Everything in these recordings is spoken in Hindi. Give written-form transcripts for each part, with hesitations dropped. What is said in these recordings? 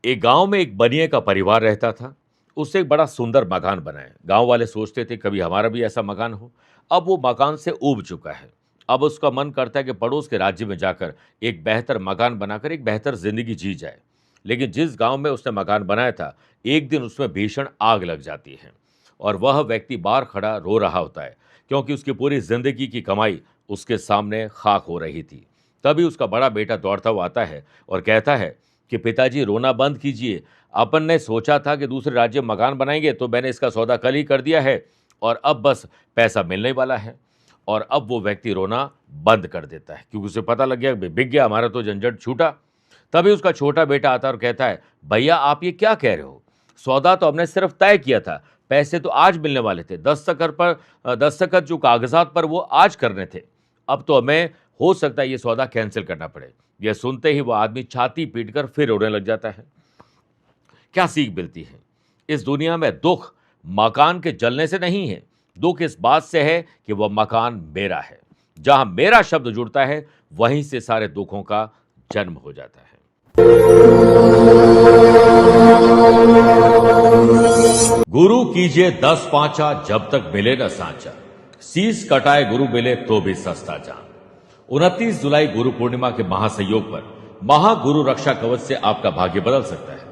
एक गांव में एक बनिए का परिवार रहता था। उससे एक बड़ा सुंदर मकान बनाए। गांव वाले सोचते थे कभी हमारा भी ऐसा मकान हो। अब वो मकान से ऊब चुका है। अब उसका मन करता है कि पड़ोस के राज्य में जाकर एक बेहतर मकान बनाकर एक बेहतर जिंदगी जी जाए। लेकिन जिस गांव में उसने मकान बनाया था, एक दिन उसमें भीषण आग लग जाती है और वह व्यक्ति बाहर खड़ा रो रहा होता है, क्योंकि उसकी पूरी जिंदगी की कमाई उसके सामने खाक हो रही थी। तभी उसका बड़ा बेटा दौड़ता हुआ आता है और कहता है कि पिताजी, रोना बंद कीजिए। अपन ने सोचा था कि दूसरे राज्य में मकान बनाएंगे, तो मैंने इसका सौदा कल ही कर दिया है और अब बस पैसा मिलने वाला है। और अब वो व्यक्ति रोना बंद कर देता है, क्योंकि उसे पता लग गया, बिक गया, हमारा तो झंझट छूटा। तभी उसका छोटा बेटा आता है और कहता है, भैया आप ये क्या कह रहे हो? सौदा तो हमने सिर्फ तय किया था, पैसे तो आज मिलने वाले थे। दस्तखत जो कागजात पर वो आज करने थे। अब तो हमें हो सकता है ये सौदा कैंसिल करना पड़े। यह सुनते ही वो आदमी छाती पीटकर फिर रोने लग जाता है। क्या सीख मिलती है? इस दुनिया में दुख मकान के जलने से नहीं है, दुख इस बात से है कि वह मकान मेरा है। जहां मेरा शब्द जुड़ता है, वहीं से सारे दुखों का जन्म हो जाता है। गुरु कीजिए 10 पांचा, जब तक मिले न सांचा। शीश कटाए गुरु मिले तो भी सस्ता जान। 29 जुलाई गुरु पूर्णिमा के महासंयोग पर महागुरु रक्षा कवच से आपका भाग्य बदल सकता है।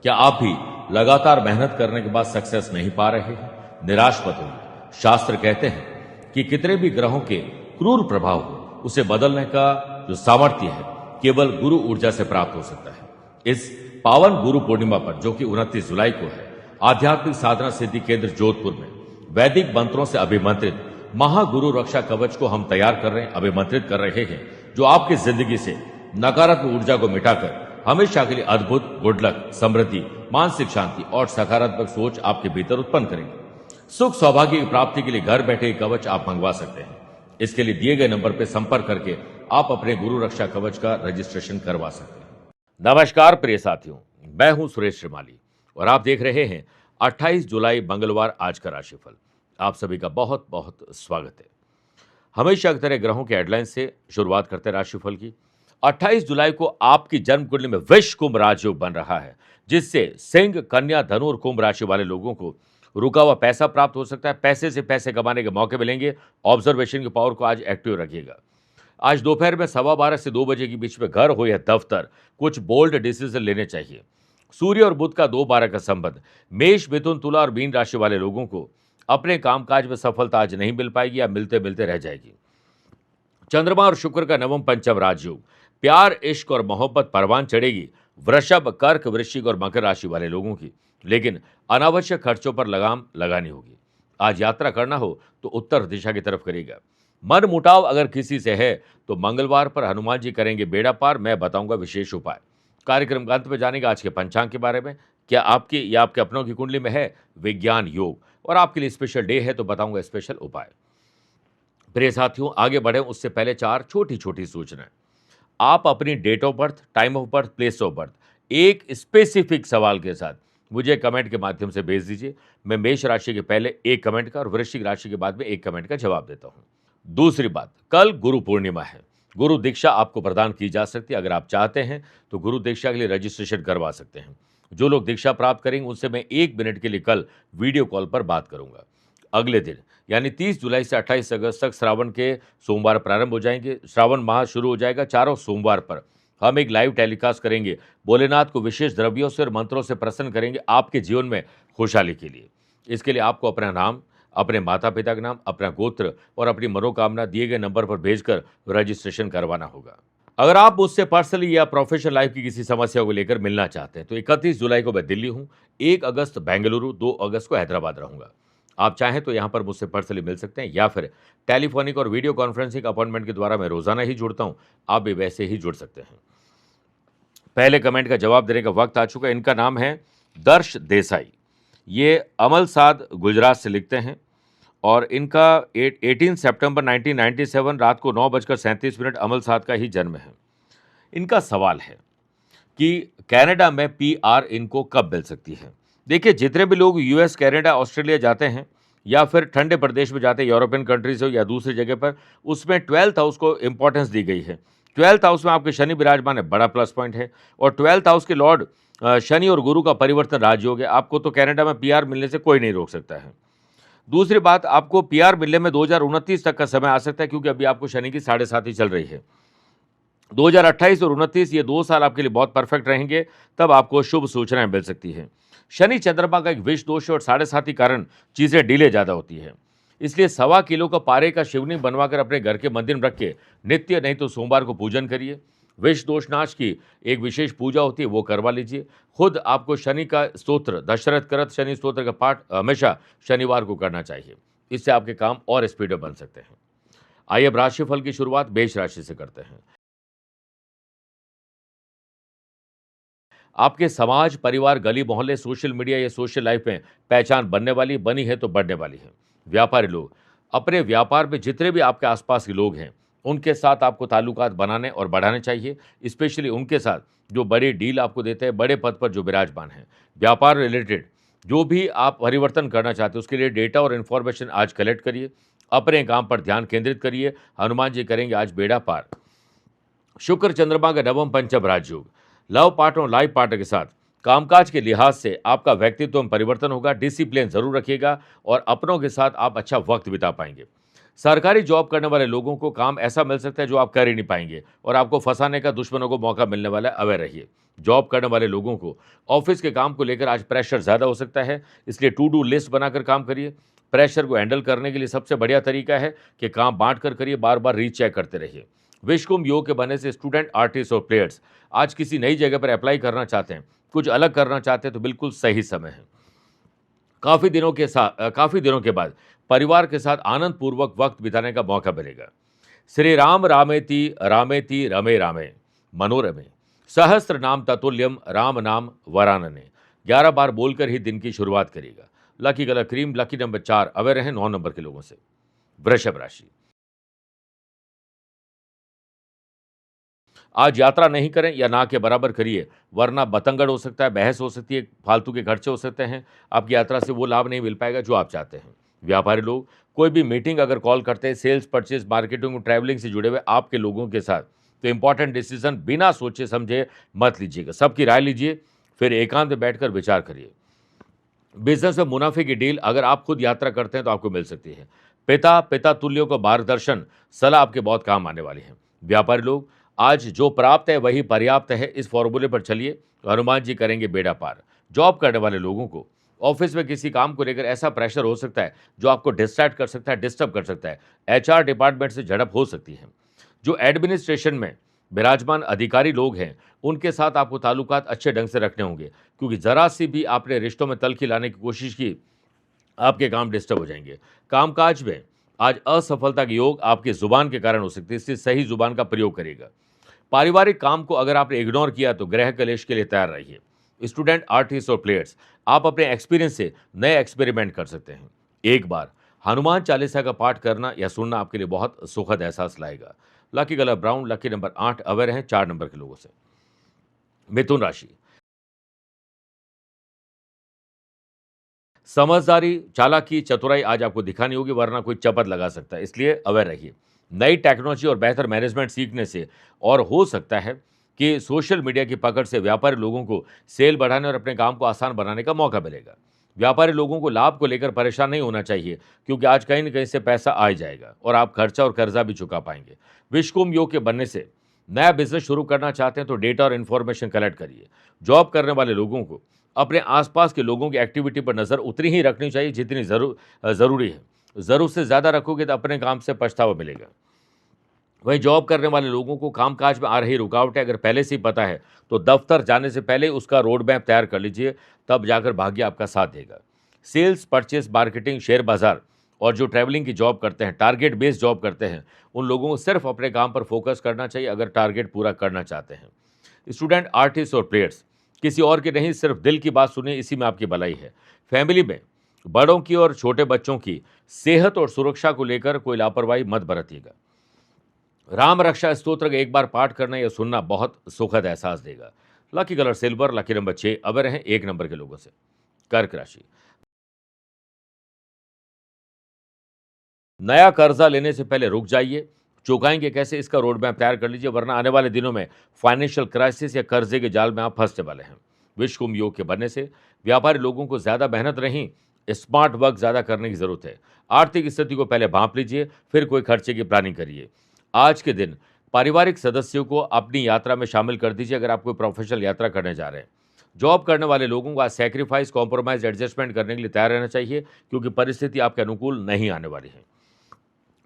क्या आप भी लगातार मेहनत करने के बाद सक्सेस नहीं पा रहे हैं? निराश मत होइए। शास्त्र कहते हैं कि कितने भी ग्रहों के क्रूर प्रभाव हो, उसे बदलने का जो सामर्थ्य है केवल गुरु ऊर्जा से प्राप्त हो सकता है। इस पावन गुरु पूर्णिमा पर, जो कि 29 जुलाई को है, आध्यात्मिक साधना सिद्धि केंद्र जोधपुर में वैदिक मंत्रों से अभिमंत्रित महागुरु रक्षा कवच को हम तैयार कर रहे हैं, अभिमंत्रित कर रहे हैं, जो आपकी जिंदगी से नकारात्मक ऊर्जा को मिटाकर हमेशा के लिए अद्भुत गुड लक, समृद्धि, मानसिक शांति और सकारात्मक सोच आपके भीतर उत्पन्न करेंगे। सुख सौभाग्य की प्राप्ति के लिए घर बैठे कवच आप मंगवा सकते हैं। इसके लिए दिए गए नंबर पर संपर्क करके आप अपने गुरु रक्षा कवच का रजिस्ट्रेशन करवा सकते हैं। नमस्कार प्रिय साथियों, मैं हूं सुरेश श्रीमाली और आप देख रहे हैं 28 जुलाई मंगलवार आज का राशिफल। आप सभी का बहुत बहुत स्वागत है। हमेशा की तरह ग्रहों के हेडलाइन से शुरुआत करते हैं राशिफल की। 28 जुलाई को आपकी जन्म कुंडली में विष कुंभ राजयोग बन रहा है, जिससे सिंह, कन्या, धनु और कुंभ राशि वाले लोगों को रुका हुआ पैसा प्राप्त हो सकता है। पैसे से पैसे कमाने के मौके मिलेंगे। ऑब्जर्वेशन की पावर को आज एक्टिव रखिएगा। आज दोपहर में 12:15 से 2 बजे के बीच में घर हो या दफ्तर, कुछ बोल्ड डिसीजन लेने चाहिए। सूर्य और बुध का 2-12 का संबंध मेष, मिथुन, तुला और मीन राशि वाले लोगों को अपने कामकाज में सफलता आज नहीं मिल पाएगी या मिलते मिलते रह जाएगी। चंद्रमा और शुक्र का नवम पंचम राजयोग, प्यार, इश्क और मोहब्बत परवान चढ़ेगी वृषभ, कर्क, वृश्चिक और मकर राशि वाले लोगों की। लेकिन अनावश्यक खर्चों पर लगाम लगानी होगी। आज यात्रा करना हो तो उत्तर दिशा की तरफ करिएगा। मन मुटाव अगर किसी से है तो मंगलवार पर हनुमान जी करेंगे बेड़ा पार। मैं बताऊंगा विशेष उपाय। कार्यक्रम का अंत में जानेगा आज के पंचांग के बारे में। क्या आपकी या आपके अपनों की कुंडली में है विज्ञान योग और आपके लिए स्पेशल डे है तो बताऊंगा स्पेशल उपाय। प्रिय साथियों, आगे बढ़े उससे पहले 4 छोटी छोटी सूचनाएं। आप अपनी date of birth, time of birth, place of birth एक स्पेसिफिक सवाल के साथ मुझे कमेंट के माध्यम से भेज दीजिए। मैं मेष राशि के पहले एक कमेंट का और वृश्चिक राशि के बाद में एक कमेंट का जवाब देता हूं। दूसरी बात, कल गुरु पूर्णिमा है। गुरु दीक्षा आपको प्रदान की जा सकती है। अगर आप चाहते हैं तो गुरु दीक्षा के लिए रजिस्ट्रेशन करवा सकते हैं। जो लोग दीक्षा प्राप्त करेंगे उनसे मैं 1 मिनट के लिए कल वीडियो कॉल पर बात करूंगा। अगले दिन यानी 30 जुलाई से 28 अगस्त तक श्रावण के सोमवार प्रारंभ हो जाएंगे। श्रावण माह शुरू हो जाएगा। चारों सोमवार पर हम एक लाइव टेलीकास्ट करेंगे। भोलेनाथ को विशेष द्रव्यों से और मंत्रों से प्रसन्न करेंगे आपके जीवन में खुशहाली के लिए। इसके लिए आपको अपना नाम, अपने माता पिता का नाम, अपना गोत्र और अपनी मनोकामना दिए गए नंबर पर भेजकर रजिस्ट्रेशन करवाना होगा। अगर आप मुझसे पर्सनली या प्रोफेशनल लाइफ की किसी समस्या को लेकर मिलना चाहते हैं तो 31 जुलाई को मैं दिल्ली हूं, 1 अगस्त बेंगलुरु, 2 अगस्त को हैदराबाद रहूंगा। आप चाहें तो यहां पर मुझसे पर्सनली मिल सकते हैं या फिर टेलीफोनिक और वीडियो कॉन्फ्रेंसिंग अपॉइंटमेंट के द्वारा मैं रोजाना ही जुड़ता हूं। आप भी वैसे ही जुड़ सकते हैं। पहले कमेंट का जवाब देने का वक्त आ चुका है। इनका नाम है दर्श देसाई। ये अमल साद गुजरात से लिखते हैं और इनका 18 सितंबर 1997 रात को 9:37 अमल साद का ही जन्म है। इनका सवाल है कि कनाडा में पीआर इनको कब मिल सकती है। देखिए, जितने भी लोग यूएस, कनाडा, ऑस्ट्रेलिया जाते हैं या फिर ठंडे प्रदेश में जाते हैं, यूरोपियन कंट्रीज हो या दूसरी जगह पर, उसमें 12th हाउस को इंपॉर्टेंस दी गई है। 12th हाउस में आपके शनि विराजमान है, बड़ा प्लस पॉइंट है। और 12th हाउस के लॉर्ड शनि और गुरु का परिवर्तन राजयोग है। आपको तो कनाडा में पीआर मिलने से कोई नहीं रोक सकता है। दूसरी बात, आपको पीआर मिलने में 2029 तक का समय आ सकता है, क्योंकि अभी आपको शनि की 7.5 चल रही है। 2028 और 29 ये 2 साल आपके लिए बहुत परफेक्ट रहेंगे, तब आपको शुभ सूचनाएं मिल सकती हैं। शनि चंद्रमा का एक विष दोष है और 7.5 के कारण चीज़ें डिले ज़्यादा होती है। इसलिए 1.25 किलो का पारे का शिवलिंग बनवाकर अपने घर के मंदिर में रख के नित्य नहीं तो सोमवार को पूजन करिए। विष दोष नाश की एक विशेष पूजा होती है, वो करवा लीजिए। खुद आपको शनि का स्तोत्र, दशरथ करत शनि स्तोत्र का पाठ हमेशा शनिवार को करना चाहिए। इससे आपके काम और स्पीड में बन सकते हैं। आइए अब राशिफल की शुरुआत मेष राशि से करते हैं। आपके समाज, परिवार, गली मोहल्ले, सोशल मीडिया या सोशल लाइफ में पहचान बनने वाली, बनी है तो बढ़ने वाली है। व्यापारी लोग, अपने व्यापार में जितने भी आपके आसपास के लोग हैं, उनके साथ आपको ताल्लुकात बनाने और बढ़ाने चाहिए, स्पेशली उनके साथ जो बड़ी डील आपको देते हैं, बड़े पद पर जो विराजमान हैं। व्यापार रिलेटेड जो भी आप परिवर्तन करना चाहते हैं, उसके लिए डेटा और इन्फॉर्मेशन आज कलेक्ट करिए। अपने काम पर ध्यान केंद्रित करिए। हनुमान जी करेंगे आज बेड़ा पार। शुक्र चंद्रमा का नवम पंचम राजयोग, लव पार्टनर और लाइफ पार्टनर के साथ कामकाज के लिहाज से आपका व्यक्तित्व में परिवर्तन होगा। डिसिप्लिन जरूर रखिएगा और अपनों के साथ आप अच्छा वक्त बिता पाएंगे। सरकारी जॉब करने वाले लोगों को काम ऐसा मिल सकता है जो आप कर ही नहीं पाएंगे और आपको फंसाने का दुश्मनों को मौका मिलने वाला है, अवेयर रहिए। जॉब करने वाले लोगों को ऑफिस के काम को लेकर आज प्रेशर ज़्यादा हो सकता है, इसलिए टू डू लिस्ट बनाकर काम करिए। प्रेशर को हैंडल करने के लिए सबसे बढ़िया तरीका है कि काम बांट कर करिए, बार बार रीचेक करते रहिए। विश्वकुंभ योग के बनने से स्टूडेंट, आर्टिस्ट और प्लेयर्स आज किसी नई जगह पर अप्लाई करना चाहते हैं, कुछ अलग करना चाहते हैं, तो बिल्कुल सही समय है। काफ़ी दिनों के बाद परिवार के साथ आनंद पूर्वक वक्त बिताने का मौका मिलेगा। श्री राम रामेति रामेति रमे रामे मनोरमे सहस्त्र नाम ततुल्यम राम नाम वरानने 11 बार बोलकर ही दिन की शुरुआत करिएगा। Lucky colour cream, lucky number 4, aware हैं 9 नंबर के लोगों से। वृषभ राशि, आज यात्रा नहीं करें या ना के बराबर करिए, वरना बतंगड़ हो सकता है, बहस हो सकती है, फालतू के खर्चे हो सकते हैं। आपकी यात्रा से वो लाभ नहीं मिल पाएगा जो आप चाहते हैं। व्यापारी लोग, कोई भी मीटिंग अगर कॉल करते हैं, सेल्स, परचेज, मार्केटिंग, ट्रैवलिंग से जुड़े हुए आपके लोगों के साथ, तो इंपॉर्टेंट डिसीजन बिना सोचे समझे मत लीजिएगा। सबकी राय लीजिए, फिर एकांत में बैठकर विचार करिए। बिजनेस में मुनाफे की डील अगर आप खुद यात्रा करते हैं तो आपको मिल सकती है। पिता तुल्यों को मार्गदर्शन, सलाह आपके बहुत काम आने वाली है। व्यापारी लोग, आज जो प्राप्त है वही पर्याप्त है, इस फॉर्मूले पर चलिए तो हनुमान जी करेंगे बेड़ा पार। जॉब करने वाले लोगों को ऑफिस में किसी काम को लेकर ऐसा प्रेशर हो सकता है जो आपको डिस्ट्रैक्ट कर सकता है, डिस्टर्ब कर सकता है। एचआर डिपार्टमेंट से झड़प हो सकती है। जो एडमिनिस्ट्रेशन में विराजमान अधिकारी लोग हैं, उनके साथ आपको ताल्लुकात अच्छे ढंग से रखने होंगे, क्योंकि ज़रा सी भी आपने रिश्तों में तल्खी लाने की कोशिश की, आपके काम डिस्टर्ब हो जाएंगे। कामकाज में आज असफलता के योग आपकी जुबान के कारण हो सकती है, इसलिए सही जुबान का प्रयोग करिएगा। पारिवारिक काम को अगर आपने इग्नोर किया तो गृह कलेश के लिए तैयार रहिए। स्टूडेंट, आर्टिस्ट और प्लेयर्स, आप अपने एक्सपीरियंस से नए एक्सपेरिमेंट कर सकते हैं। एक बार हनुमान चालीसा का पाठ करना या सुनना आपके लिए बहुत सुखद एहसास लाएगा। Lucky colour brown, lucky number 8, aware हैं 4 नंबर के लोगों से। मिथुन राशि, समझदारी, चालाकी, चतुराई आज आपको दिखानी होगी, वरना कोई चपत लगा सकता है, इसलिए अवेयर रहिए। नई टेक्नोलॉजी और बेहतर मैनेजमेंट सीखने से और हो सकता है कि सोशल मीडिया की पकड़ से व्यापारी लोगों को सेल बढ़ाने और अपने काम को आसान बनाने का मौका मिलेगा। व्यापारी लोगों को लाभ को लेकर परेशान नहीं होना चाहिए, क्योंकि आज कहीं न कहीं से पैसा आ ही जाएगा और आप खर्चा और कर्जा भी चुका पाएंगे। विश्वकुंभ योग के बनने से नया बिजनेस शुरू करना चाहते हैं तो डेटा और इन्फॉर्मेशन कलेक्ट करिए। जॉब करने वाले लोगों को अपने आसपास के लोगों की एक्टिविटी पर नज़र उतनी ही रखनी चाहिए जितनी ज़रूरी है। ज़रूरत से ज़्यादा रखोगे तो अपने काम से पछतावा मिलेगा। वहीं जॉब करने वाले लोगों को कामकाज में आ रही रुकावटें अगर पहले से ही पता है तो दफ्तर जाने से पहले उसका रोड मैप तैयार कर लीजिए, तब जाकर भाग्य आपका साथ देगा। सेल्स, परचेस, मार्केटिंग, शेयर बाजार और जो ट्रैवलिंग की जॉब करते हैं, टारगेट बेस्ड जॉब करते हैं, उन लोगों को सिर्फ अपने काम पर फोकस करना चाहिए अगर टारगेट पूरा करना चाहते हैं। स्टूडेंट, आर्टिस्ट और प्लेयर्स, किसी और की नहीं, सिर्फ दिल की बात सुनिए, इसी में आपकी भलाई है। फैमिली में बड़ों की और छोटे बच्चों की सेहत और सुरक्षा को लेकर कोई लापरवाही मत बरतिएगा। राम रक्षा स्तोत्र का एक बार पाठ करना या सुनना बहुत सुखद एहसास देगा। Lucky colour silver, lucky number 6, aware हैं 1 नंबर के लोगों से। कर्क राशि, नया कर्जा लेने से पहले रुक जाइए, चुकाएंगे कैसे इसका रोड मैप तैयार कर लीजिए, वरना आने वाले दिनों में फाइनेंशियल क्राइसिस या कर्जे के जाल में आप फंसने वाले हैं। विश्वकुंभ योग के बनने से व्यापारी लोगों को ज्यादा मेहनत नहीं, स्मार्ट वर्क ज्यादा करने की जरूरत है। आर्थिक स्थिति को पहले भांप लीजिए, फिर कोई खर्चे की प्लानिंग करिए। आज के दिन पारिवारिक सदस्यों को अपनी यात्रा में शामिल कर दीजिए अगर आप कोई प्रोफेशनल यात्रा करने जा रहे हैं। जॉब करने वाले लोगों को आज सैक्रिफाइस, कॉम्प्रोमाइज, एडजस्टमेंट करने के लिए तैयार रहना चाहिए, क्योंकि परिस्थिति आपके अनुकूल नहीं आने वाली है।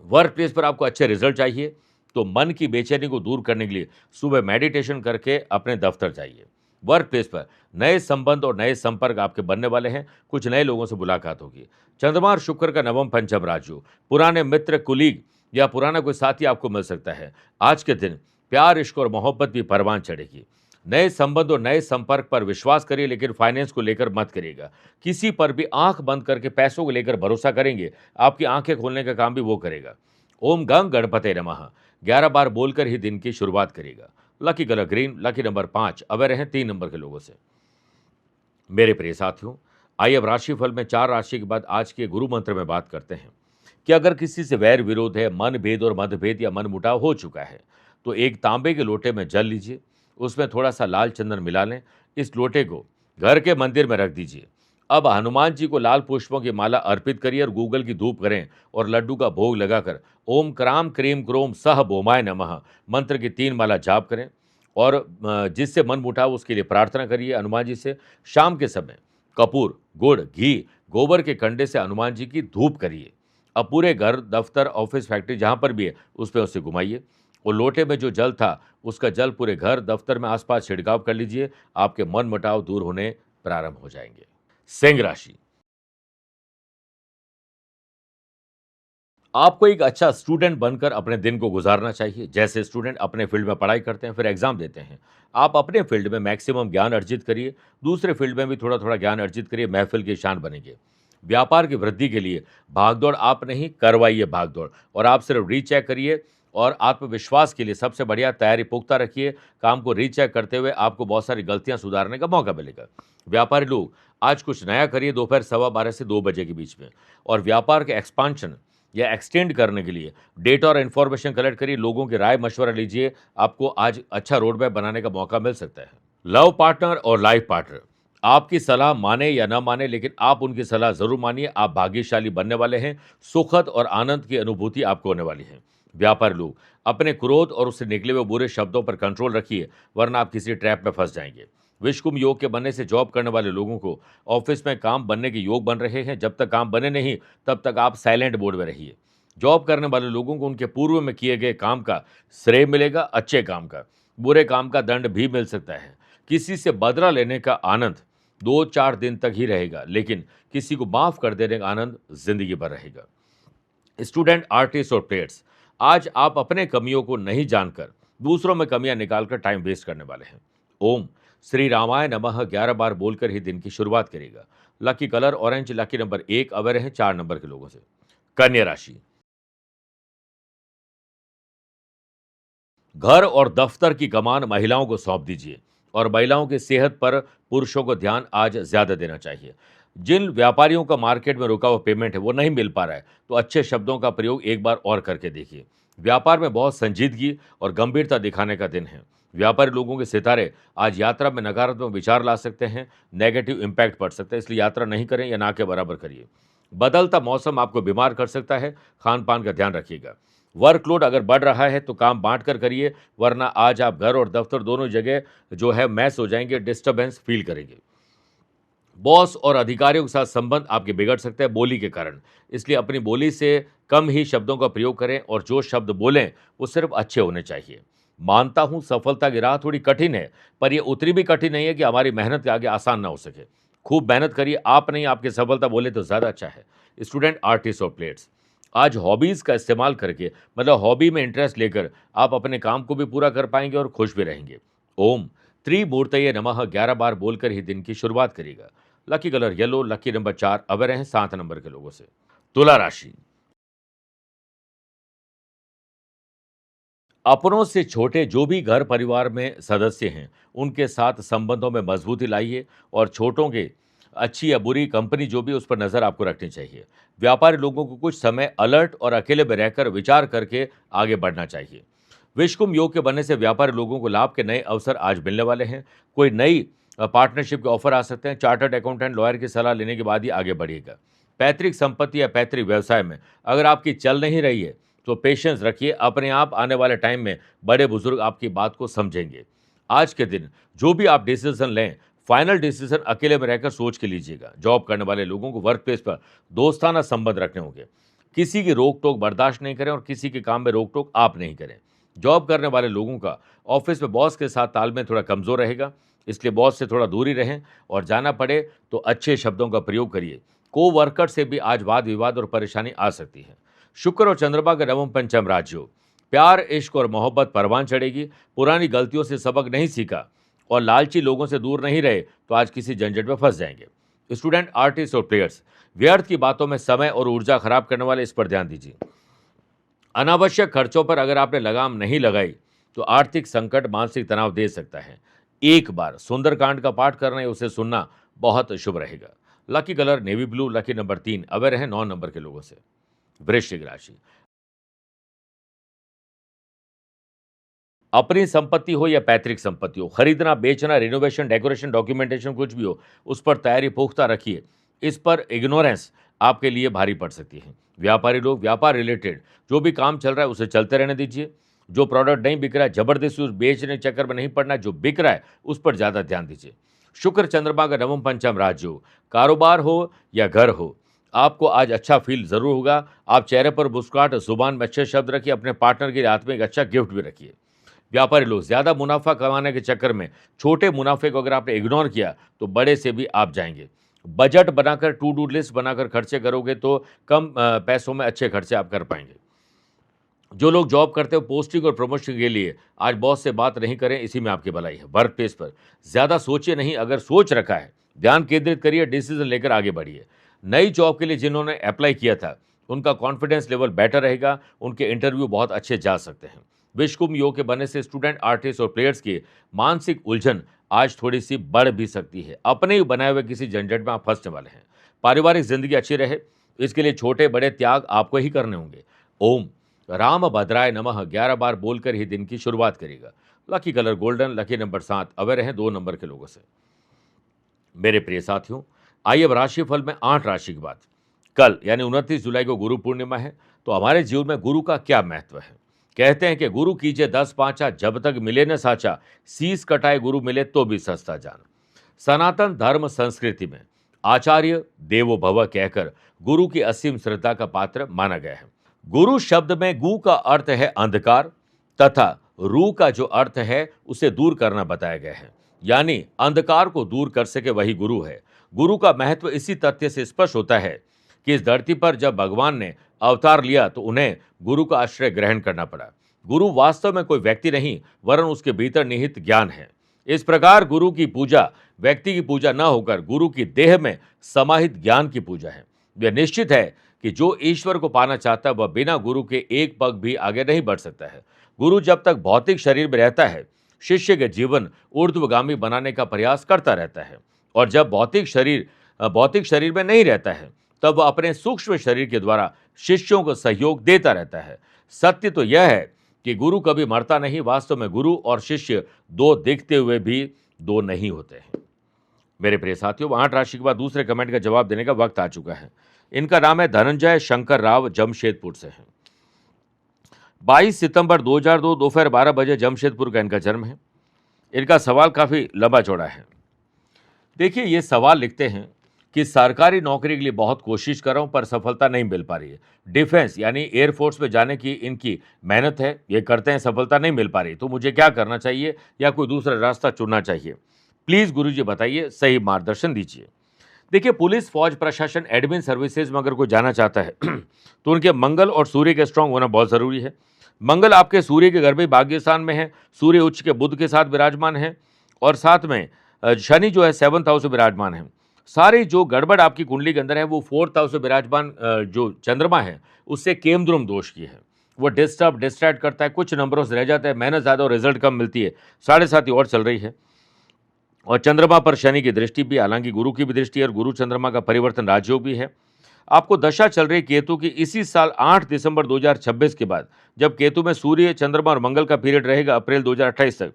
वर्क प्लेस पर आपको अच्छे रिजल्ट चाहिए, तो मन की बेचैनी को दूर करने के लिए सुबह मेडिटेशन करके अपने दफ्तर जाइए। वर्क प्लेस पर नए संबंध और नए संपर्क आपके बनने वाले हैं, कुछ नए लोगों से मुलाकात होगी। चंद्रमा और शुक्र का नवम पंचम राजयोग, पुराने मित्र, कुलीग या पुराना कोई साथी आपको मिल सकता है। आज के दिन प्यार, इश्क और मोहब्बत भी परवान चढ़ेगी। नए संबंध और नए संपर्क पर विश्वास करिए, लेकिन फाइनेंस को लेकर मत करिएगा। किसी पर भी आंख बंद करके पैसों को लेकर भरोसा करेंगे, आपकी आंखें खोलने का काम भी वो करेगा। ओम गंग गणपते नमः 11 बार बोलकर ही दिन की शुरुआत करेगा। Lucky colour green, lucky number 5, away रहें 3 नंबर के लोगों से। मेरे प्रिय साथियों, आइए अब राशिफल में 4 राशि के बाद आज के गुरु मंत्र में बात करते हैं कि अगर किसी से वैर विरोध है, मन भेद और मतभेद या मन मुटाव हो चुका है, तो एक तांबे के लोटे में जल लीजिए, उसमें थोड़ा सा लाल चंदन मिला लें। इस लोटे को घर के मंदिर में रख दीजिए। अब हनुमान जी को लाल पुष्पों की माला अर्पित करिए और गूगल की धूप करें और लड्डू का भोग लगाकर ओम क्राम क्रीम क्रोम सह भोमाय नमः मंत्र की 3 माला जाप करें और जिससे मन मुटाव उसके लिए प्रार्थना करिए हनुमान जी से। शाम के समय कपूर, गुड़, घी, गोबर के कंडे से हनुमान जी की धूप करिए। अब पूरे घर, दफ्तर, ऑफिस, फैक्ट्री जहां पर भी है उस पर उसे घुमाइए। और लोटे में जो जल था उसका जल पूरे घर, दफ्तर में आसपास छिड़काव कर लीजिए। आपके मन मुटाव दूर होने प्रारंभ हो जाएंगे। सिंह राशि, आपको एक अच्छा स्टूडेंट बनकर अपने दिन को गुजारना चाहिए। जैसे स्टूडेंट अपने फील्ड में पढ़ाई करते हैं, फिर एग्जाम देते हैं, आप अपने फील्ड में मैक्सिमम ज्ञान अर्जित करिए, दूसरे फील्ड में भी थोड़ा थोड़ा ज्ञान अर्जित करिए, महफिल की शान बनेंगे। व्यापार की वृद्धि के लिए भागदौड़ आप नहीं करवाइए भागदौड़, और आप सिर्फ रीचेक करिए। और आत्मविश्वास के लिए सबसे बढ़िया तैयारी पुख्ता रखिए। काम को रीचेक करते हुए आपको बहुत सारी गलतियां सुधारने का मौका मिलेगा। व्यापारी लोग आज कुछ नया करिए दोपहर 12:15 से 2 बजे के बीच में। और व्यापार के एक्सपांशन या एक्सटेंड करने के लिए डेटा और इन्फॉर्मेशन कलेक्ट करिए, लोगों की राय मशवरा लीजिए। आपको आज अच्छा रोड मैप बनाने का मौका मिल सकता है। लव पार्टनर और लाइफ पार्टनर आपकी सलाह माने या ना माने, लेकिन आप उनकी सलाह जरूर मानिए। आप भाग्यशाली बनने वाले हैं। सुखद और आनंद की अनुभूति आपको होने वाली है। व्यापारी लोग अपने क्रोध और उससे निकले हुए बुरे शब्दों पर कंट्रोल रखिए, वरना आप किसी ट्रैप में फंस जाएंगे। विश्वकुंभ योग के बनने से जॉब करने वाले लोगों को ऑफिस में काम बनने के योग बन रहे हैं। जब तक काम बने नहीं तब तक आप साइलेंट मोड में रहिए। जॉब करने वाले लोगों को उनके पूर्व में किए गए काम का श्रेय मिलेगा, अच्छे काम का। बुरे काम का दंड भी मिल सकता है। किसी से बदला लेने का आनंद 2-4 दिन तक ही रहेगा, लेकिन किसी को माफ कर देने का आनंद जिंदगी भर रहेगा। स्टूडेंट, आर्टिस्ट और प्लेयर्स, आज आप अपने कमियों को नहीं जानकर दूसरों में कमियां निकालकर टाइम वेस्ट करने वाले हैं। ओम श्री रामाय नमः 11 बार बोलकर ही दिन की शुरुआत करेगा। Lucky colour orange, lucky number 1, away रहें 4 नंबर के लोगों से। कन्या राशि, घर और दफ्तर की कमान महिलाओं को सौंप दीजिए और महिलाओं की सेहत पर पुरुषों को ध्यान आज ज्यादा देना चाहिए। जिन व्यापारियों का मार्केट में रुका हुआ पेमेंट है वो नहीं मिल पा रहा है, तो अच्छे शब्दों का प्रयोग एक बार और करके देखिए। व्यापार में बहुत संजीदगी और गंभीरता दिखाने का दिन है। व्यापारी लोगों के सितारे आज यात्रा में नकारात्मक विचार ला सकते हैं, नेगेटिव इंपैक्ट पड़ सकता है, इसलिए यात्रा नहीं करें या ना के बराबर करिए। बदलता मौसम आपको बीमार कर सकता है, खान पान का ध्यान रखिएगा। वर्कलोड अगर बढ़ रहा है तो काम बांट कर करिए, वरना आज आप घर और दफ्तर दोनों जगह जो है मैस हो जाएंगे, डिस्टर्बेंस फील करेंगे। बॉस और अधिकारियों के साथ संबंध आपके बिगड़ सकते हैं बोली के कारण, इसलिए अपनी बोली से कम ही शब्दों का प्रयोग करें और जो शब्द बोलें वो सिर्फ अच्छे होने चाहिए। मानता हूं सफलता की राह थोड़ी कठिन है, पर यह उतनी भी कठिन नहीं है कि हमारी मेहनत के आगे आसान ना हो सके। खूब मेहनत करिए, आप नहीं आपकी सफलता बोले तो ज़्यादा अच्छा है। स्टूडेंट, आर्टिस्ट और प्लेयर्स, आज हॉबीज़ का इस्तेमाल करके, मतलब हॉबी में इंटरेस्ट लेकर आप अपने काम को भी पूरा कर पाएंगे और खुश भी रहेंगे। ओम त्रिमूर्तये नमः 11 बार बोलकर ही दिन की शुरुआत करिएगा। Lucky colour yellow, lucky number 4, away रहें 7 नंबर के लोगों से। तुला राशि, अपनों से छोटे जो भी घर परिवार में सदस्य हैं उनके साथ संबंधों में मजबूती लाइए और छोटों के अच्छी या बुरी कंपनी जो भी उस पर नजर आपको रखनी चाहिए। व्यापारी लोगों को कुछ समय अलर्ट और अकेले में रहकर विचार करके आगे बढ़ना चाहिए। विश्वकुंभ योग के बनने से व्यापारी लोगों को लाभ के नए अवसर आज मिलने वाले हैं। कोई नई पार्टनरशिप के ऑफर आ सकते हैं। चार्टर्ड अकाउंटेंट, लॉयर की सलाह लेने के बाद ही आगे बढ़िएगा। पैतृक संपत्ति या पैतृक व्यवसाय में अगर आपकी चल नहीं रही है तो पेशेंस रखिए, अपने आप आने वाले टाइम में बड़े बुजुर्ग आपकी बात को समझेंगे। आज के दिन जो भी आप डिसीजन लें, फाइनल डिसीजन अकेले में रहकर सोच के लीजिएगा। जॉब करने वाले लोगों को वर्क प्लेस पर दोस्ताना संबंध रखने होंगे। किसी की रोक टोक बर्दाश्त नहीं करें और किसी के काम में रोक टोक आप नहीं करें। जॉब करने वाले लोगों का ऑफिस में बॉस के साथ तालमेल थोड़ा कमजोर रहेगा, इसलिए बॉस से थोड़ा दूरी रहें और जाना पड़े तो अच्छे शब्दों का प्रयोग करिए। को वर्कर से भी आज वाद विवाद और परेशानी आ सकती है। शुक्र और चंद्रमा का नवम पंचम राजयोग, प्यार, इश्क और मोहब्बत परवान चढ़ेगी। पुरानी गलतियों से सबक नहीं सीखा और लालची लोगों से दूर नहीं रहे तो आज किसी झंझट में फंस जाएंगे। स्टूडेंट, आर्टिस्ट और प्लेयर्स, व्यर्थ की बातों में समय और ऊर्जा खराब करने वाले, इस पर ध्यान दीजिए। अनावश्यक खर्चों पर अगर आपने लगाम नहीं लगाई तो आर्थिक संकट, मानसिक तनाव दे सकता है। एक बार सुंदरकांड का पाठ करना या उसे सुनना बहुत शुभ रहेगा। Lucky colour navy blue, lucky number 3, aware है 9 नंबर के लोगों से। वृश्चिक राशि, अपनी संपत्ति हो या पैतृक संपत्ति हो, खरीदना, बेचना, रिनोवेशन, डेकोरेशन, डॉक्यूमेंटेशन कुछ भी हो, उस पर तैयारी पुख्ता रखिए। इस पर इग्नोरेंस आपके लिए भारी पड़ सकती है। व्यापारी लोग, व्यापार रिलेटेड जो भी काम चल रहा है उसे चलते रहने दीजिए। जो प्रोडक्ट नहीं बिक रहा है, जबरदस्ती उस बेचने के चक्कर में नहीं पड़ना है। जो बिक रहा है उस पर ज़्यादा ध्यान दीजिए। शुक्र चंद्रमा का नवम पंचम राजयोग, कारोबार हो या घर हो, आपको आज अच्छा फील जरूर होगा। आप चेहरे पर मुस्कुराहट, जुबान में अच्छे शब्द रखिए। अपने पार्टनर के हाथ में एक अच्छा गिफ्ट भी रखिए। व्यापारी लोग, ज़्यादा मुनाफा कमाने के चक्कर में छोटे मुनाफे को अगर आपने इग्नोर किया तो बड़े से भी आप जाएंगे। बजट बनाकर, टू डू लिस्ट बनाकर खर्चे करोगे तो कम पैसों में अच्छे खर्चे आप कर पाएंगे। जो लोग जॉब करते हो, पोस्टिंग और प्रमोशन के लिए आज बॉस से बात नहीं करें, इसी में आपकी भलाई है। वर्क प्लेस पर ज़्यादा सोचिए नहीं, अगर सोच रखा है ध्यान केंद्रित करिए, डिसीजन लेकर आगे बढ़िए। नई जॉब के लिए जिन्होंने अप्लाई किया था उनका कॉन्फिडेंस लेवल बेटर रहेगा, उनके इंटरव्यू बहुत अच्छे जा सकते हैं। विश्वकुंभ योग के बनने से स्टूडेंट, आर्टिस्ट और प्लेयर्स की मानसिक उलझन आज थोड़ी सी बढ़ भी सकती है। अपने ही बनाए हुए किसी झंझट में आप फंसने वाले हैं। पारिवारिक जिंदगी अच्छी रहे, इसके लिए छोटे बड़े त्याग आपको ही करने होंगे। ओम राम भद्राय नमः 11 बार बोलकर ही दिन की शुरुआत करेगा। Lucky colour golden, lucky number 7, aware हैं 2 नंबर के लोगों से। मेरे प्रिय साथियों, आइए अब राशिफल में 8 राशि की बात। कल यानी 29 जुलाई को गुरु पूर्णिमा है, तो हमारे जीवन में गुरु का क्या महत्व है। कहते हैं कि गुरु कीजिए 10 पांचा, जब तक मिले न साचा, शीस कटाए गुरु मिले तो भी सस्ता जान। सनातन धर्म संस्कृति में आचार्य देवो भव कहकर गुरु की असीम श्रद्धा का पात्र माना गया है। गुरु शब्द में गु का अर्थ है अंधकार तथा रू का जो अर्थ है उसे दूर करना बताया गया है, यानी अंधकार को दूर कर सके वही गुरु है। गुरु का महत्व इसी तथ्य से स्पष्ट होता है कि इस धरती पर जब भगवान ने अवतार लिया तो उन्हें गुरु का आश्रय ग्रहण करना पड़ा। गुरु वास्तव में कोई व्यक्ति नहीं, वरन उसके भीतर निहित ज्ञान है। इस प्रकार गुरु की पूजा व्यक्ति की पूजा न होकर गुरु की देह में समाहित ज्ञान की पूजा है। यह निश्चित है कि जो ईश्वर को पाना चाहता है वह बिना गुरु के एक पग भी आगे नहीं बढ़ सकता है। गुरु जब तक भौतिक शरीर में रहता है, शिष्य के जीवन ऊर्ध्वगामी बनाने का प्रयास करता रहता है, और जब भौतिक शरीर में नहीं रहता है तब वह अपने सूक्ष्म शरीर के द्वारा शिष्यों को सहयोग देता रहता है। सत्य तो यह है कि गुरु कभी मरता नहीं। वास्तव में गुरु और शिष्य दो दिखते हुए भी दो नहीं होते हैं। मेरे प्रिय साथियों, 8 राशि के बाद दूसरे कमेंट का जवाब देने का वक्त आ चुका है। इनका नाम है धनंजय शंकर राव, जमशेदपुर से है। 22 सितंबर 2002 दोपहर 12 बजे जमशेदपुर का इनका जन्म है। इनका सवाल काफ़ी लंबा चौड़ा है। देखिए, ये सवाल लिखते हैं कि सरकारी नौकरी के लिए बहुत कोशिश कर रहा हूँ पर सफलता नहीं मिल पा रही है। डिफेंस यानी एयरफोर्स में जाने की इनकी मेहनत है, ये करते हैं, सफलता नहीं मिल पा रही, तो मुझे क्या करना चाहिए या कोई दूसरा रास्ता चुनना चाहिए? प्लीज़ गुरुजी बताइए, सही मार्गदर्शन दीजिए। देखिए, पुलिस, फौज, प्रशासन, एडमिन सर्विसेज में अगर कोई जाना चाहता है तो उनके मंगल और सूर्य के स्ट्रांग होना बहुत ज़रूरी है। मंगल आपके सूर्य के घर में भाग्य स्थान में है, सूर्य उच्च के बुध के साथ विराजमान है, और साथ में शनि जो है 7th हाउस में विराजमान है। सारी जो गड़बड़ आपकी कुंडली के अंदर है वो 4th हाउस में विराजमान जो चंद्रमा है उससे केमद्रुम दोष की है। वो डिस्ट्रैक्ट करता है, कुछ नंबरों से रह जाता है, मेहनत ज़्यादा और रिजल्ट कम मिलती है। 7.5 और चल रही है, और चंद्रमा पर शनि की दृष्टि भी, हालांकि गुरु की भी दृष्टि है, और गुरु चंद्रमा का परिवर्तन राजयोग भी है। आपको दशा चल रही केतु की इसी साल 8 दिसंबर 2026 के बाद, जब केतु में सूर्य, चंद्रमा और मंगल का पीरियड रहेगा अप्रैल 2028 तक,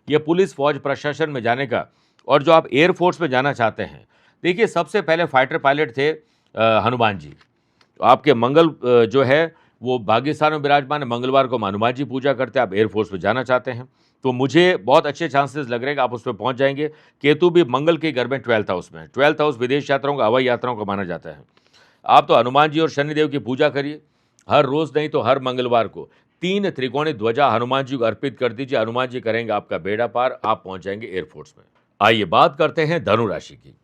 यह पुलिस, फौज, प्रशासन में जाने का और जो आप एयरफोर्स में जाना चाहते हैं, देखिए सबसे पहले फाइटर पायलट थे हनुमान जी। तो आपके मंगल जो है वो भाग्यस्थान में विराजमान है, मंगलवार को हम हनुमान जी पूजा करते हैं। आप एयरफोर्स में जाना चाहते हैं, तो मुझे बहुत अच्छे चांसेस लग रहे हैं कि आप उसमें पहुंच जाएंगे। केतु भी मंगल के घर में 12th हाउस में है। 12th हाउस विदेश यात्राओं का, हवाई यात्राओं का माना जाता है। आप तो हनुमान जी और शनिदेव की पूजा करिए, हर रोज नहीं तो हर मंगलवार को 3 त्रिकोणीय ध्वजा हनुमान जी को अर्पित कर दीजिए। हनुमान जी करेंगे आपका बेड़ा पार, आप पहुंच जाएंगे एयरफोर्स में। आइए बात करते हैं धनु राशि की।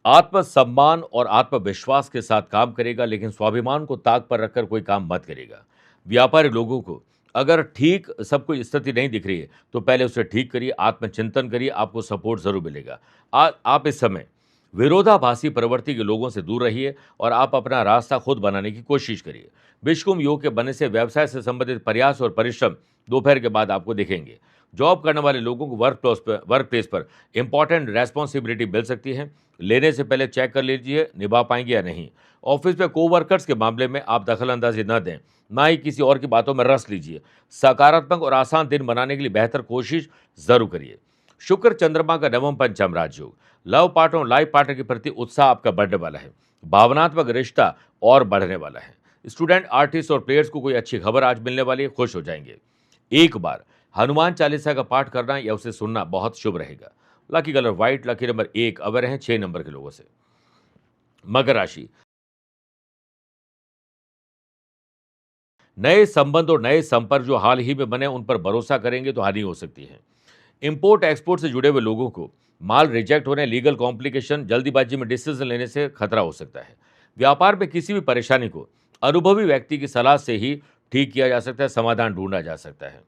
आत्मसम्मान और आत्मविश्वास के साथ काम करेगा, लेकिन स्वाभिमान को ताक पर रखकर कोई काम मत करेगा। व्यापारी लोगों को अगर ठीक सब कोई स्थिति नहीं दिख रही है, तो पहले उसे ठीक करिए, आत्मचिंतन करिए, आपको सपोर्ट जरूर मिलेगा। आप इस समय विरोधाभासी प्रवृत्ति के लोगों से दूर रहिए और आप अपना रास्ता खुद बनाने की कोशिश करिए। विषकुंभ योग के बनने से व्यवसाय से संबंधित प्रयास और परिश्रम दोपहर के बाद आपको दिखेंगे। जॉब करने वाले लोगों को वर्क प्लेस पर इंपॉर्टेंट रेस्पॉन्सिबिलिटी मिल सकती है। लेने से पहले चेक कर लीजिए निभा पाएंगे या नहीं। ऑफिस में कोवर्कर्स के मामले में आप दखलंदाजी न दें, ना ही किसी और की बातों में रस लीजिए। सकारात्मक और आसान दिन बनाने के लिए बेहतर कोशिश जरूर करिए। शुक्र चंद्रमा का नवम पंचम राजयोग, लव पार्टनर और लाइफ पार्टनर के प्रति उत्साह आपका बढ़ने वाला है। भावनात्मक रिश्ता और बढ़ने वाला है। स्टूडेंट, आर्टिस्ट और प्लेयर्स को कोई अच्छी खबर आज मिलने वाली है, खुश हो जाएंगे। एक बार हनुमान चालीसा का पाठ करना या उसे सुनना बहुत शुभ रहेगा। Lucky colour white, lucky number 1 अवर हैं 6 नंबर के लोगों से। मकर राशि, नए संबंध और नए संपर्क जो हाल ही में बने उन पर भरोसा करेंगे तो हानि हो सकती है। इंपोर्ट एक्सपोर्ट से जुड़े हुए लोगों को माल रिजेक्ट होने, लीगल कॉम्प्लिकेशन, जल्दीबाजी में डिसीजन लेने से खतरा हो सकता है। व्यापार में किसी भी परेशानी को अनुभवी व्यक्ति की सलाह से ही ठीक किया जा सकता है, समाधान ढूंढा जा सकता है।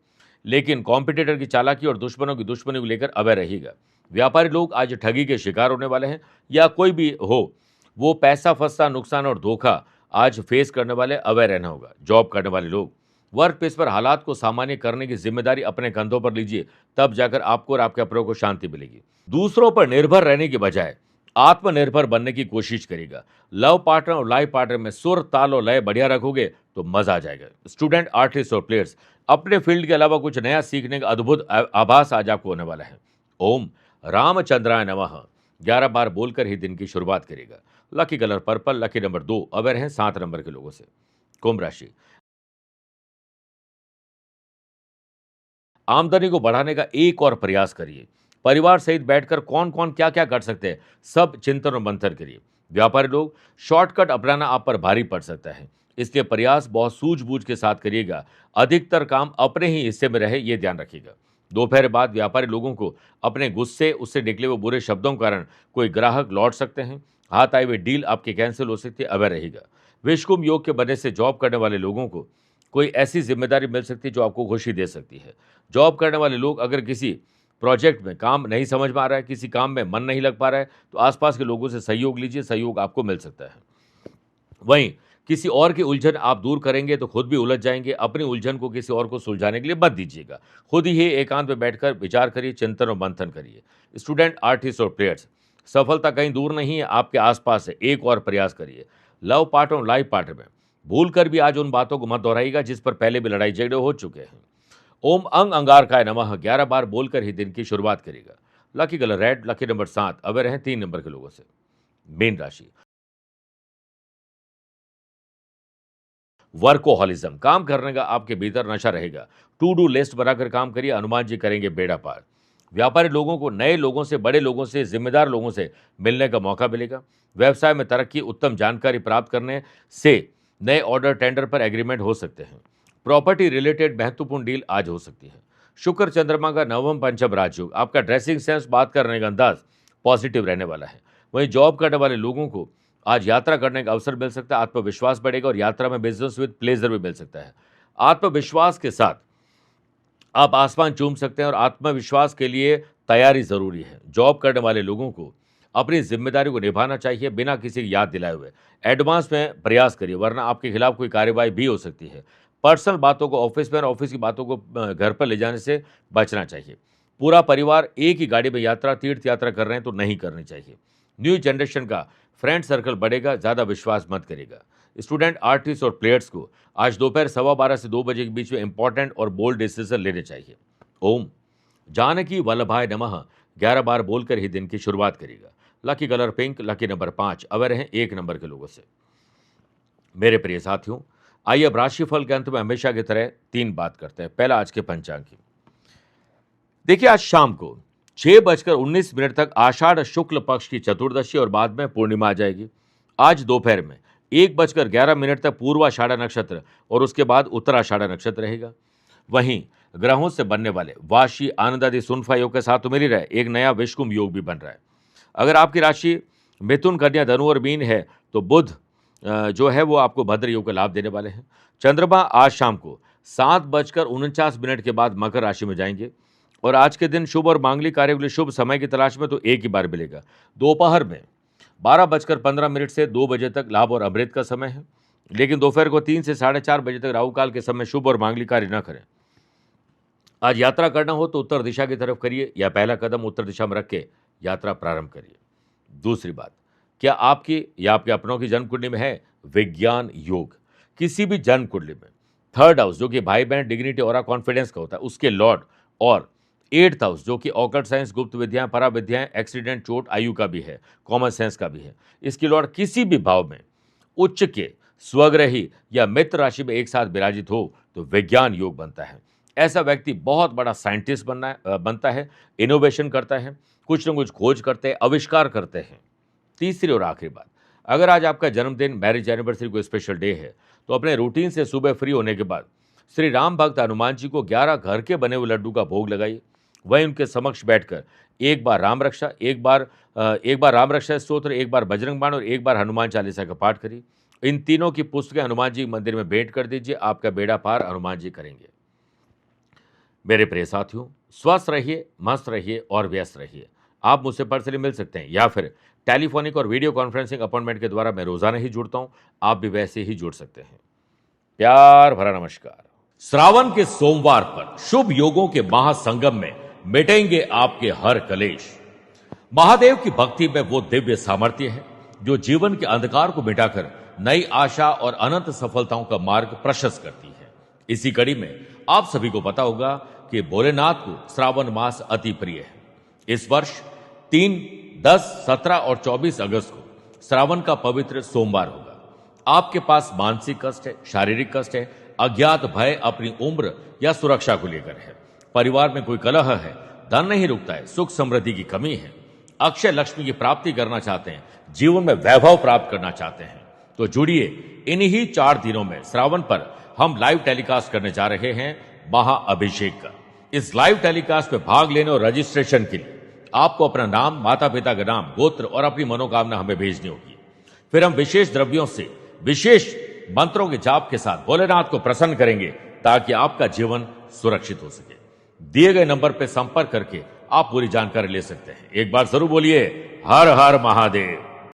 लेकिन कॉम्पिटिटर की चालाकी और दुश्मनों की दुश्मनी को लेकर अवय रहिएगा। व्यापारी लोग आज ठगी के शिकार होने वाले हैं, या कोई भी हो वो पैसा फंसता, नुकसान और धोखा आज फेस करने वाले, अवय रहना होगा। जॉब करने वाले लोग वर्क प्लेस पर हालात को सामान्य करने की जिम्मेदारी अपने कंधों पर लीजिए, तब जाकर आपको और आपके अपनों को शांति मिलेगी। दूसरों पर निर्भर रहने की बजाय आत्मनिर्भर बनने की कोशिश करेगा। लव पार्टनर और लाइफ पार्टनर में सुर, ताल और लय बढ़िया रखोगे तो मजा आ जाएगा। स्टूडेंट, आर्टिस्ट और प्लेयर्स अपने फील्ड के अलावा कुछ नया सीखने का अद्भुत आभास आज आपको होने वाला है। ओम रामचंद्राय नमः 11 बार बोलकर ही दिन की शुरुआत करेगा। Lucky colour purple, lucky number 2 अवर हैं 7 नंबर के लोगों से। कुंभ राशि, आमदनी को बढ़ाने का एक और प्रयास करिए। परिवार सहित बैठकर कौन कौन क्या क्या कर सकते हैं, सब चिंतन और मंथन करिए। व्यापारी लोग, शॉर्टकट अपनाना आप पर भारी पड़ सकता है, इसलिए प्रयास बहुत सूझबूझ के साथ करिएगा। अधिकतर काम अपने ही हिस्से में रहे, ये ध्यान रखिएगा। दोपहर बाद व्यापारी लोगों को अपने गुस्से, उससे निकले हुए बुरे शब्दों के कारण कोई ग्राहक लौट सकते हैं। हाथ आए हुए डील आपकी कैंसिल हो सकती है, अवय रहेगा। विषकुंभ योग के बनने से जॉब करने वाले लोगों को कोई ऐसी जिम्मेदारी मिल सकती है जो आपको खुशी दे सकती है। जॉब करने वाले लोग अगर किसी प्रोजेक्ट में काम नहीं समझ में आ रहा है, किसी काम में मन नहीं लग पा रहा है, तो आसपास के लोगों से सहयोग लीजिए, सहयोग आपको मिल सकता है। वहीं किसी और की उलझन आप दूर करेंगे तो खुद भी उलझ जाएंगे। अपनी उलझन को किसी और को सुलझाने के लिए मत दीजिएगा, खुद ही एकांत में बैठकर विचार करिए, चिंतन और मंथन करिए। स्टूडेंट, आर्टिस्ट और प्लेयर्स, सफलता कहीं दूर नहीं है, आपके आसपास है, एक और प्रयास करिए। लव पार्टनर और लाइफ पार्टनर में भूल कर भी आज उन बातों को मत दोहराइएगा जिस पर पहले भी लड़ाई झगड़े हो चुके हैं। ओम अंग अंगारकाय नमः 11 बार बोलकर ही दिन की शुरुआत करेगा। Lucky colour red, lucky number 7 away रहे 3 नंबर के लोगों से। मीन राशि, वर्कोहॉलिज्म, काम करने का आपके भीतर नशा रहेगा। टू डू लिस्ट बनाकर काम करिए, हनुमान जी करेंगे बेड़ा पार। व्यापारी लोगों को नए लोगों से, बड़े लोगों से, जिम्मेदार लोगों से मिलने का मौका मिलेगा। व्यवसाय में तरक्की, उत्तम जानकारी प्राप्त करने से नए ऑर्डर, टेंडर पर एग्रीमेंट हो सकते हैं। प्रॉपर्टी रिलेटेड महत्वपूर्ण डील आज हो सकती है। शुक्र चंद्रमा का नवम पंचम राजयोग, आपका ड्रेसिंग सेंस, बात करने का अंदाज पॉजिटिव रहने वाला है। वहीं जॉब करने वाले लोगों को आज यात्रा करने का अवसर मिल सकता है, आत्मविश्वास बढ़ेगा और यात्रा में बिजनेस विद प्लेजर भी मिल सकता है। आत्मविश्वास के साथ आप आसमान चूम सकते हैं और आत्मविश्वास के लिए तैयारी जरूरी है। जॉब करने वाले लोगों को अपनी जिम्मेदारी को निभाना चाहिए बिना किसी की याद दिलाए हुए। एडवांस में प्रयास करिए, वरना आपके खिलाफ कोई कार्रवाई भी हो सकती है। पर्सनल बातों को ऑफिस में और ऑफिस की बातों को घर पर ले जाने से बचना चाहिए। पूरा परिवार एक ही गाड़ी में यात्रा, तीर्थ यात्रा कर रहे हैं तो नहीं करनी चाहिए। न्यू जनरेशन का फ्रेंड सर्कल बढ़ेगा, ज़्यादा विश्वास मत करेगा। स्टूडेंट, आर्टिस्ट और प्लेयर्स को आज दोपहर 12:15 से 2 बजे के बीच में इंपॉर्टेंट और बोल्ड डिसीजन लेने चाहिए। ओम जानकी वल्लभाय नमः 11 बार बोलकर ही दिन की शुरुआत करिएगा। Lucky colour pink, lucky number 5, away रहें 1 नंबर के लोगों से। मेरे प्रिय साथियों, आइए अब राशिफल के अंत में हमेशा की तरह 3 बात करते हैं। पहला आज के पंचांग की। देखिए, आज शाम को 6:19 तक आषाढ़ शुक्ल पक्ष की चतुर्दशी और बाद में पूर्णिमा आ जाएगी। आज दोपहर में 1:11 तक पूर्वाषाढ़ नक्षत्र और उसके बाद उत्तराषाढ़ नक्षत्र रहेगा। वहीं ग्रहों से बनने वाले वाशी आनंद आदि सुनफा योग के साथ तो मिल ही रहा है, एक नया विषुकुंभ योग भी बन रहा है। अगर आपकी राशि मिथुन, कन्या, धनु और मीन है तो बुध जो है वो आपको भद्र योग का लाभ देने वाले हैं। चंद्रमा आज शाम को 7:49 के बाद मकर राशि में जाएंगे और आज के दिन शुभ और मांगलिक कार्यों के लिए शुभ समय की तलाश में तो एक ही बार मिलेगा। दोपहर में 12:15 से 2 बजे तक लाभ और अमृत का समय है, लेकिन दोपहर को 3 से 4:30 बजे तक राहु काल के समय शुभ और मांगलिक कार्य न करें। आज यात्रा करना हो तो उत्तर दिशा की तरफ करिए या पहला कदम उत्तर दिशा में रख के यात्रा प्रारंभ करिए। दूसरी बात, क्या आपकी या आपके अपनों की जन्म कुंडली में है विज्ञान योग? किसी भी जन्म कुंडली में 3rd हाउस जो कि भाई बहन, डिग्निटी, ऑरा, कॉन्फिडेंस का होता है, उसके लॉर्ड और 8th हाउस जो कि ऑकल्ट साइंस, गुप्त विद्याएं, परा विद्याएं, एक्सीडेंट, चोट, आयु का भी है, कॉमन सेंस का भी है, इसकी लॉर्ड किसी भी भाव में उच्च के, स्वग्रही या मित्र राशि में एक साथ विराजित हो तो विज्ञान योग बनता है। ऐसा व्यक्ति बहुत बड़ा साइंटिस्ट बनता है, इनोवेशन करता है, कुछ न कुछ खोज करते हैं, आविष्कार करते हैं। तीसरी और आखिरी बात, अगर आज आपका जन्मदिन, मैरिज एनिवर्सरी कोई स्पेशल डे है तो अपने रूटीन से सुबह फ्री होने के बाद श्री राम भक्त हनुमान जी को 11 घर के बने हुए लड्डू का भोग लगाइए। वहीं उनके समक्ष बैठकर एक बार राम रक्षा, एक बार राम रक्षा स्तोत्र, एक बार बजरंग बाण और एक बार हनुमान चालीसा का पाठ करिए। इन तीनों की पुस्तकें हनुमान जी मंदिर में भेंट कर दीजिए, आपका बेड़ा पार हनुमान जी करेंगे। मेरे प्रिय साथियों, स्वस्थ रहिए, मस्त रहिए और व्यस्त रहिए। आप मुझसे पर्सनली मिल सकते हैं या फिर टेलीफोनिक और वीडियो कॉन्फ्रेंसिंग अपॉइंटमेंट के द्वारा मैं रोजाना ही जुड़ता हूं, आप भी वैसे ही जुड़ सकते हैं। प्यार भरा नमस्कार। श्रावण के सोमवार पर शुभ योगों के महासंगम में मिटेंगे आपके हर कलेश। महादेव की भक्ति में वो दिव्य सामर्थ्य है जो जीवन के अंधकार को मिटाकर नई आशा और अनंत सफलताओं का मार्ग प्रशस्त करती है। इसी कड़ी में आप सभी को पता होगा कि भोलेनाथ को श्रावण मास अति प्रिय है। इस वर्ष 3, 10, 17 और 24 अगस्त को श्रावण का पवित्र सोमवार होगा। आपके पास मानसिक कष्ट है, शारीरिक कष्ट है, अज्ञात भय अपनी उम्र या सुरक्षा को लेकर है, परिवार में कोई कलह है, धन नहीं रुकता है, सुख समृद्धि की कमी है, अक्षय लक्ष्मी की प्राप्ति करना चाहते हैं, जीवन में वैभव प्राप्त करना चाहते हैं, तो जुड़िए इन्हीं 4 दिनों में श्रावण पर हम लाइव टेलीकास्ट करने जा रहे हैं महाअभिषेक का। इस लाइव टेलीकास्ट में भाग लेने और रजिस्ट्रेशन के लिए आपको अपना नाम, माता पिता का नाम, गोत्र और अपनी मनोकामना हमें भेजनी होगी। फिर हम विशेष द्रव्यों से, विशेष मंत्रों के जाप के साथ भोलेनाथ को प्रसन्न करेंगे ताकि आपका जीवन सुरक्षित हो सके। दिए गए नंबर पर संपर्क करके आप पूरी जानकारी ले सकते हैं। एक बार जरूर बोलिए हर हर महादेव।